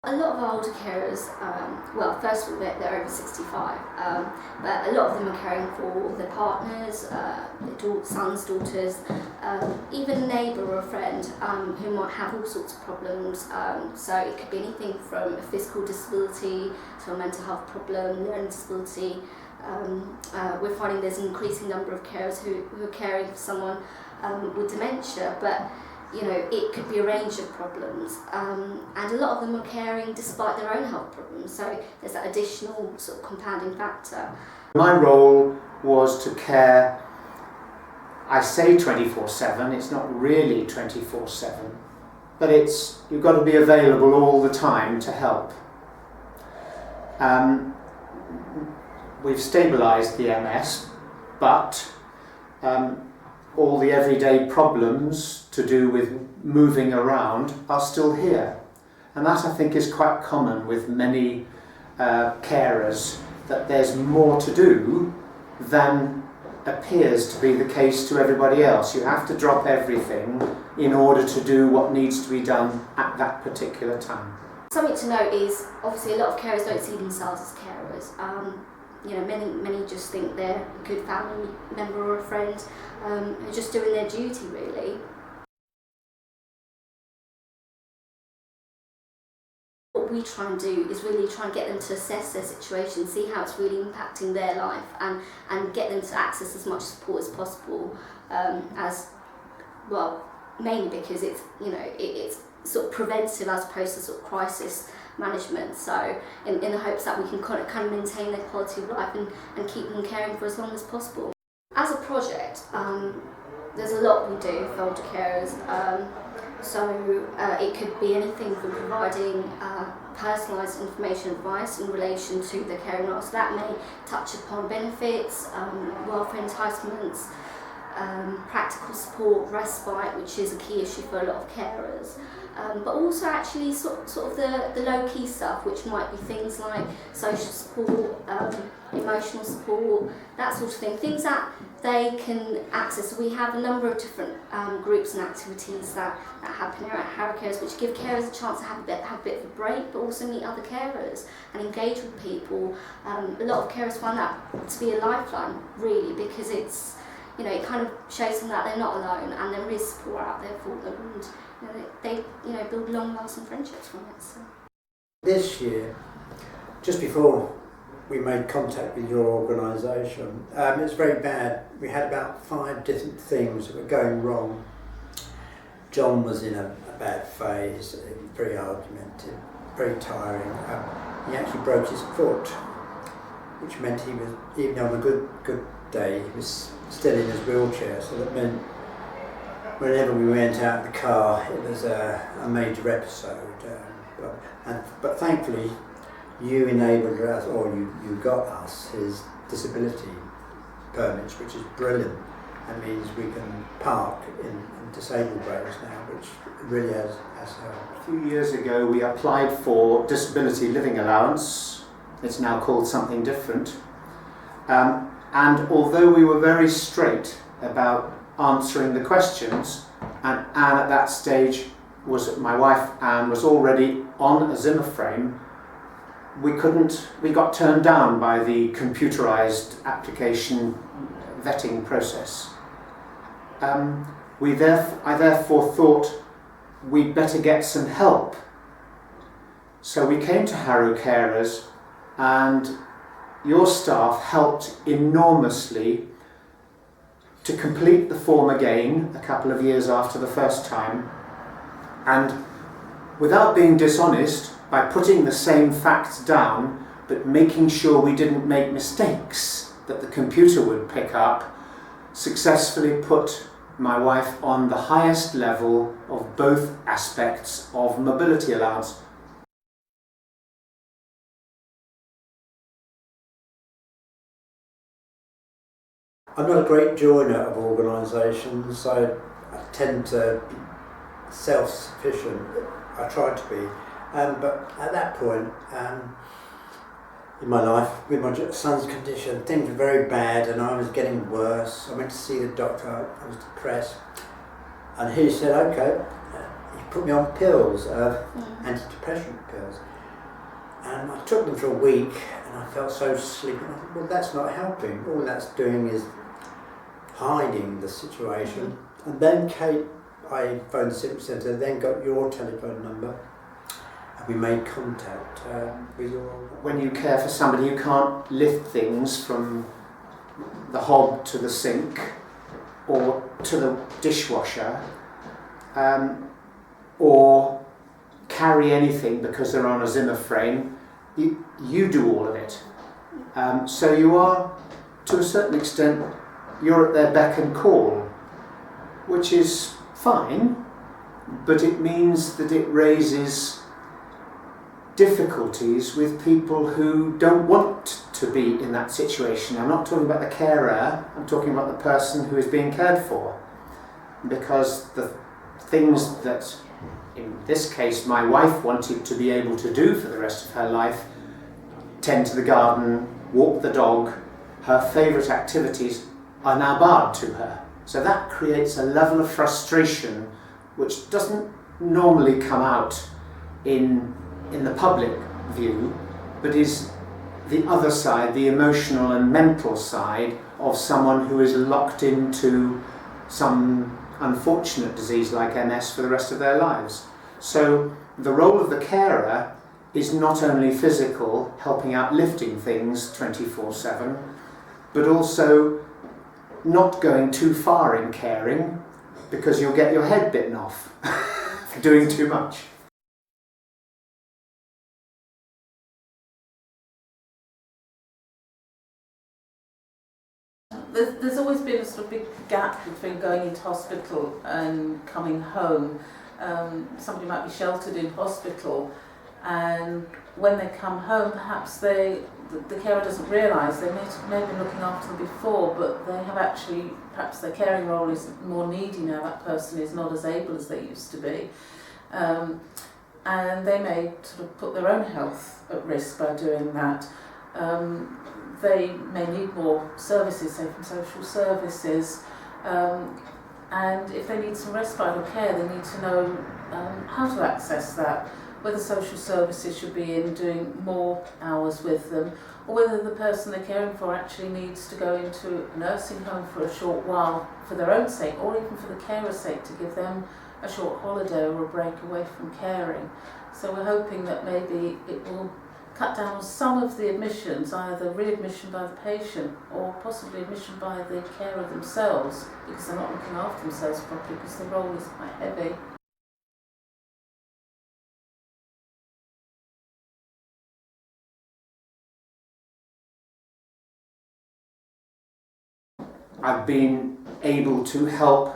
A lot of our older carers, well, first of all, they're over 65, but a lot of them are caring for their partners, their sons, daughters, even a neighbour or a friend who might have all sorts of problems. So it could be anything from a physical disability to a mental health problem, learning disability. We're finding there's an increasing number of carers who are caring for someone with dementia, but you know, it could be a range of problems, and a lot of them are caring despite their own health problems, so there's that additional sort of compounding factor. My role was to care, I say 24/7, it's not really 24/7, but you've got to be available all the time to help. We've stabilised the MS, but all the everyday problems to do with moving around are still here. And that, I think, is quite common with many carers, that there's more to do than appears to be the case to everybody else. You have to drop everything in order to do what needs to be done at that particular time. Something to note is, obviously, a lot of carers don't see themselves as carers. You know, many just think they're a good family member or a friend who are just doing their duty, really. What we try and do is really try and get them to assess their situation, see how it's really impacting their life, and get them to access as much support as possible. As well, mainly because it's, you know, it's sort of preventative as opposed to sort of crisis management, so in the hopes that we can kind of maintain their quality of life and keep them caring for as long as possible. As a project, there's a lot we do for older carers, so it could be anything from providing personalised information advice in relation to the caring role, so that may touch upon benefits, welfare entitlements, practical support, respite, which is a key issue for a lot of carers. But also actually sort of the low-key stuff, which might be things like social support, emotional support, that sort of thing, things that they can access. We have a number of different groups and activities that happen here at Harrow Carers, which give carers a chance to have a bit of a break, but also meet other carers and engage with people. A lot of carers find that to be a lifeline, really, because it's, you know, it kind of shows them that they're not alone and there is support out there for them, and you know, they build long-lasting friendships from it. So. This year, just before we made contact with your organisation, it was very bad. We had about 5 different things that were going wrong. John was in a bad phase, very argumentative, very tiring. He actually broke his foot, which meant he was, even on a good day, he was still in his wheelchair, so that meant whenever we went out in the car it was a major episode. But thankfully you enabled us, or you got us, his disability permits, which is brilliant. That means we can park in disabled roads now, which really has helped. A few years ago we applied for disability living allowance. It's now called something different. And although we were very straight about answering the questions, and Anne at that stage was my wife, Anne was already on a Zimmer frame, we got turned down by the computerized application vetting process. I therefore thought we'd better get some help. So we came to Harrow Carers, and your staff helped enormously to complete the form again a couple of years after the first time, and without being dishonest, by putting the same facts down but making sure we didn't make mistakes that the computer would pick up, successfully put my wife on the highest level of both aspects of mobility allowance. I'm not a great joiner of organisations. I tend to be self-sufficient. I try to be. But at that point in my life, with my son's condition, things were very bad and I was getting worse. I went to see the doctor, I was depressed. And he said, okay, he put me on pills. antidepressant pills. And I took them for a week and I felt so sleepy. I thought, well, that's not helping. All that's doing is hiding the situation. And then I phoned the Symptom Centre, then got your telephone number, and we made contact with your... When you care for somebody who can't lift things from the hob to the sink or to the dishwasher, or carry anything because they're on a Zimmer frame, you do all of it. So you are, to a certain extent, you're at their beck and call, which is fine, but it means that it raises difficulties with people who don't want to be in that situation. I'm not talking about the carer, I'm talking about the person who is being cared for. Because the things that, in this case, my wife wanted to be able to do for the rest of her life, tend to the garden, walk the dog, her favourite activities are now barred to her. So that creates a level of frustration which doesn't normally come out in the public view, but is the other side, the emotional and mental side of someone who is locked into some unfortunate disease like MS for the rest of their lives. So the role of the carer is not only physical, helping out lifting things 24/7, but also not going too far in caring, because you'll get your head bitten off for doing too much. There's always been a sort of big gap between going into hospital and coming home. Somebody might be sheltered in hospital, and when they come home, perhaps the carer doesn't realise they may have been looking after them before, but they have actually, perhaps their caring role is more needy now. That person is not as able as they used to be, and they may sort of put their own health at risk by doing that. They may need more services, say from social services, and if they need some respite or care, they need to know how to access that, whether social services should be in doing more hours with them, or whether the person they're caring for actually needs to go into a nursing home for a short while for their own sake, or even for the carer's sake, to give them a short holiday or a break away from caring. So we're hoping that maybe it will cut down on some of the admissions, either readmission by the patient or possibly admission by the carer themselves, because they're not looking after themselves properly, because the role is quite heavy. I've been able to help,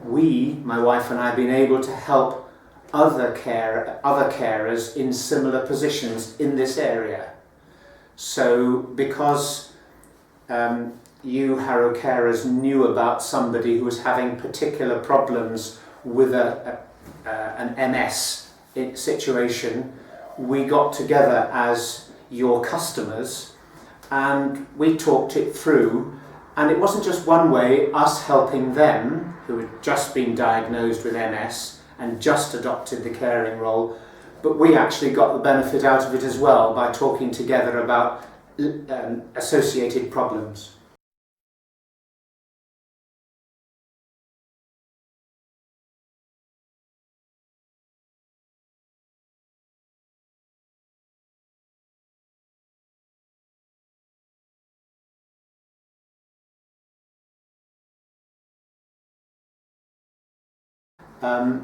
my wife and I have been able to help other carers in similar positions in this area. So because you, Harrow Carers, knew about somebody who was having particular problems with an MS situation, we got together as your customers and we talked it through. And it wasn't just one way, us helping them, who had just been diagnosed with MS and just adopted the caring role, but we actually got the benefit out of it as well by talking together about associated problems.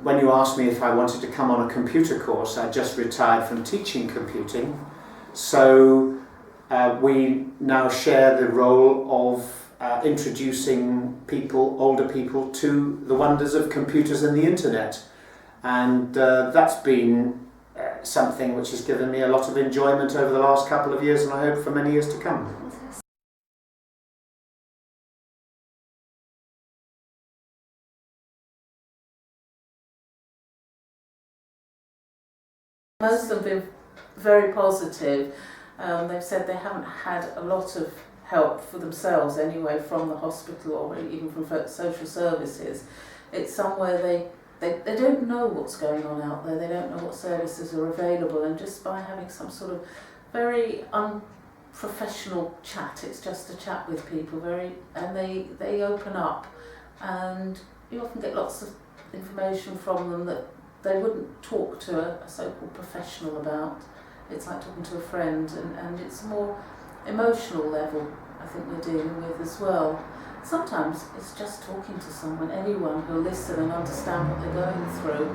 When you asked me if I wanted to come on a computer course, I just retired from teaching computing, so we now share the role of introducing older people to the wonders of computers and the internet, and that's been something which has given me a lot of enjoyment over the last couple of years, and I hope for many years to come. Most of them have been very positive. They've said they haven't had a lot of help for themselves anyway from the hospital or even from social services. It's somewhere they don't know what's going on out there, they don't know what services are available, and just by having some sort of very unprofessional chat, it's just a chat with people, and they open up, and you often get lots of information from them that they wouldn't talk to a so-called professional about. It's like talking to a friend, and it's a more emotional level I think we're dealing with as well. Sometimes it's just talking to someone, anyone who'll listen and understand what they're going through.